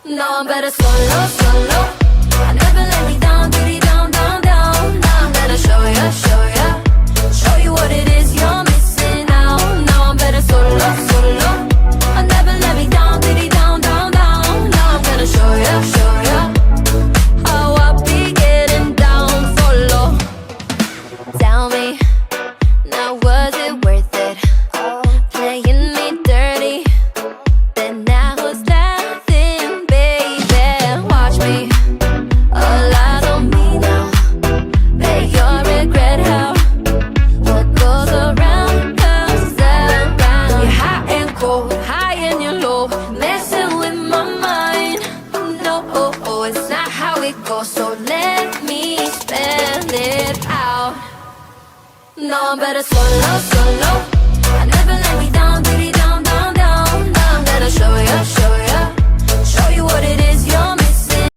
No, I'm better solo, solo. I never let me down, diddy down, down, down. Now I'm gonna show ya, show ya. Show you what it is you're missing out. Now I'm better solo, solo. I never let me down, diddy down, down, down. Now I'm gonna show ya, show ya. How I be getting down for low. Tell me, now was it worth it? Playing me dirty, then now who's laughing, baby? Watch me, all eyes on me now. Bet you'll regret how what goes around comes around. You're hot and cold, high and you're low, messing with my mind. No, it's not how it goes, so let me spell it out. No, I'm better solo, solo. I never let me down, diddy down, down, down. Now I'm gonna show ya, show